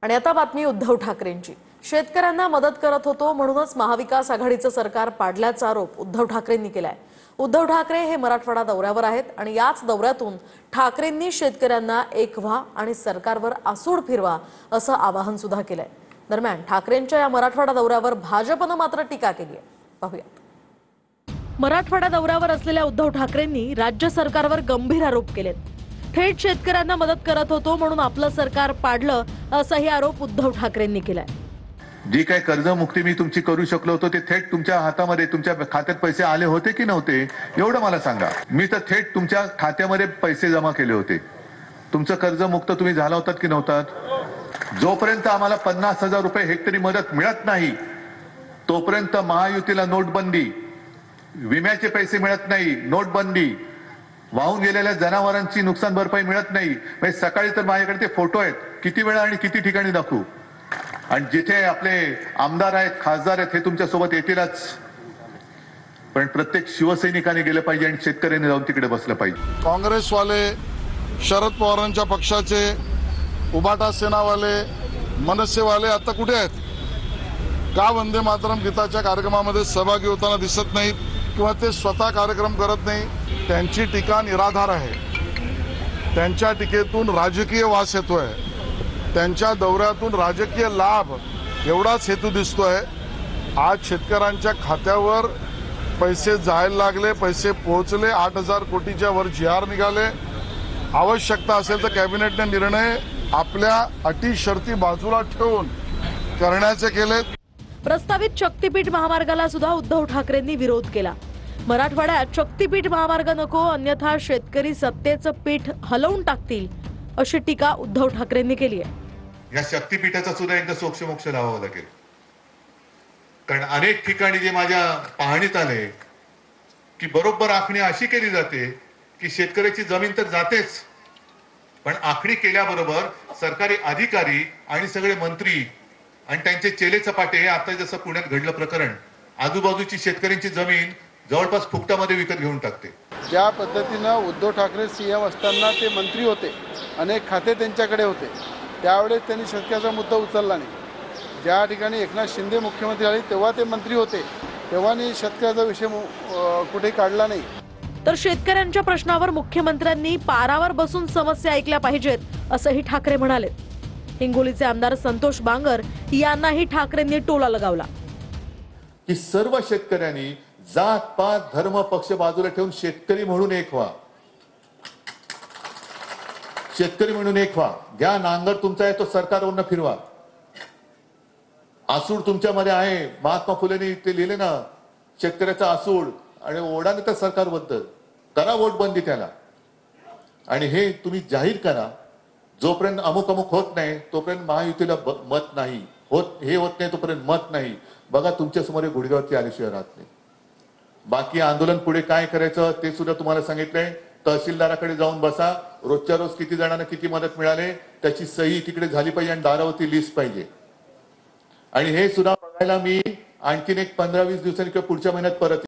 आणि आता बातमी उद्धव ठाकरेंची। शेतकऱ्यांना मदत करत होतो म्हणूनच महाविकास आघाडीचं सरकार पाडल्याचा आरोप उद्धव ठाकरेंनी केलाय। उद्धव ठाकरे हे मराठवाडा दौऱ्यावर आहेत आणि याच दौऱ्यातून ठाकरेंनी शेतकऱ्यांना एक व्हा आणि सरकारवर आसूड फिरवा असं आवाहन सुद्धा केलंय। दरम्यान ठाकरेंच्या या मराठवाडा दौऱ्यावर भाजपनं मात्र टीका केली आहे। पाहूयात। मराठवाडा दौऱ्यावर असलेल्या उद्धव ठाकरेंनी राज्य सरकारवर गंभीर आरोप केलेत। थेट शेतकऱ्यांना मदत करत होतो म्हणून आपलं सरकार पाडलं असाही आरोप उद्धव ठाकरेंनी केलाय। जी काय कर्जमुक्ती मी तुमची करू शकलो होतो ते थेट तुमच्या हातामध्ये तुमच्या खात्यात पैसे आले होते की नव्हते एवढं मला सांगा। मी तर थेट तुमच्या खात्यामध्ये पैसे जमा केले होते। तुमचं कर्जमुक्त तुम्ही झाला होतात की नव्हतात? जोपर्यंत आम्हाला 50,000 रुपये हेक्टरी मदत मिळत नाही तोपर्यंत महायुतीला नोटबंदी, विम्याचे पैसे मिळत नाही, नोटबंदी, वाहून गेलेल्या जनावरांची नुकसान भरपाई मिळत नाही। म्हणजे सकाळी तर माझ्याकडे ते फोटो आहेत, किती वेळा आणि किती ठिकाणी दाखवू। आणि जिथे आपले आमदार आहेत, खासदार आहेत, हे तुमच्या सोबत येतीलच, पण प्रत्येक शिवसैनिकाने गेलं पाहिजे आणि शेतकऱ्यांनी जाऊन तिकडे बसलं पाहिजे। काँग्रेसवाले, शरद पवारांच्या पक्षाचे, उबाटा सेनावाले, मनसेवाले आता कुठे आहेत? का वंदे मातरम गीताच्या कार्यक्रमामध्ये सहभागी होताना दिसत नाहीत किंवा ते स्वतः कार्यक्रम करत नाही? त्यांची टीका निराधार आहे। त्यांच्या टीकेतून राजकीय वास येतोय, त्यांच्या दौऱ्यातून राजकीय लाभ एवढाच हेतू दिसतोय। आज शेतकऱ्यांच्या खात्यावर पैसे जायला लागले, पैसे पोहोचले, 8,000 कोटीच्या वर GR निघाले। आवश्यकता असेल तर कॅबिनेटने निर्णय आपल्या अटी शर्ती बाजूला ठेवून करण्याचे केले। प्रस्तावित शक्तीपीठ महामार्गाला सुद्धा उद्धव ठाकरेंनी विरोध केला। मराठवाड्यात शक्तीपीठ महामार्ग नको, अन्यथा शेतकरी सत्तेचं पीठ हलवून टाकतील अशी टीका उद्धव ठाकरेंनी केली आहे। या शक्तीपीठाचा सुद्धा एकदा सोक्षमोक्ष लावावं लागेल, कारण अनेक ठिकाणी जे माझ्या पाहणीत आले की बरोबर आखणी अशी केली जाते की शेतकऱ्याची जमीन तर जातेच, पण आखणी केल्याबरोबर सरकारी अधिकारी आणि सगळे मंत्री आणि त्यांचे चेले चपाटे, आता जसं पुण्यात घडलं प्रकरण, आजूबाजूची शेतकऱ्यांची जमीन जवळपास फुकटामध्ये विकत घेऊन टाकते। ज्या पद्धतीनं उद्धव ठाकरे CM असताना ते मंत्री होते, अनेक खाते त्यांच्याकडे होते, त्यावेळेस त्यांनी शेतकऱ्याचा मुद्दा उचलला नाही। ज्या ठिकाणी एकनाथ शिंदे मुख्यमंत्री झाले तेव्हा ते मंत्री होते, तेव्हानी शेतकऱ्याचा विषय कुठे काढला नाही। तर शेतकऱ्यांच्या प्रश्नावर मुख्यमंत्र्यांनी पारावर बसून समस्या ऐकल्या पाहिजेत असंही ठाकरे म्हणाले। हिंगोलीचे आमदार संतोष बांगर यांनाही ठाकरेंनी टोला लगावला की सर्व शेतकऱ्यांनी जात पात धर्म पक्ष बाजूला ठेवून शेतकरी म्हणून एक व्हा, शेतकरी म्हणून एक व्हा। घ्या नांगर तुमचा आहे तो सरकारवरनं फिरवा। आसूड तुमच्यामध्ये आहे, महात्मा फुलेंनी ते लिहिले ना, शेतकऱ्याचा आसूड, आणि ओढा तर सरकारबद्दल करा वोटबंदी त्याला, आणि हे तुम्ही जाहीर करा। जोपर्यंत अमुक अमुक होत नाही तोपर्यंत महायुतीला मत नाही, हे होत नाही तोपर्यंत मत नाही। बघा तुमच्या समोर गुडघ्यावरती आल्याशिवाय राहत नाही। बाकी आंदोलन पुढे काय करायचं ते सुद्धा तुम्हाला सांगितलंय। तहसीलदाराकडे जाऊन बसा, रोजच्या रोज किती जणांना किती मदत मिळाली त्याची सही तिकडे झाली पाहिजे आणि दारावरती लिस्ट पाहिजे। आणि हे सुद्धा बघायला मी आणखीन एक 15-20 दिवसांनी किंवा पुढच्या महिन्यात परत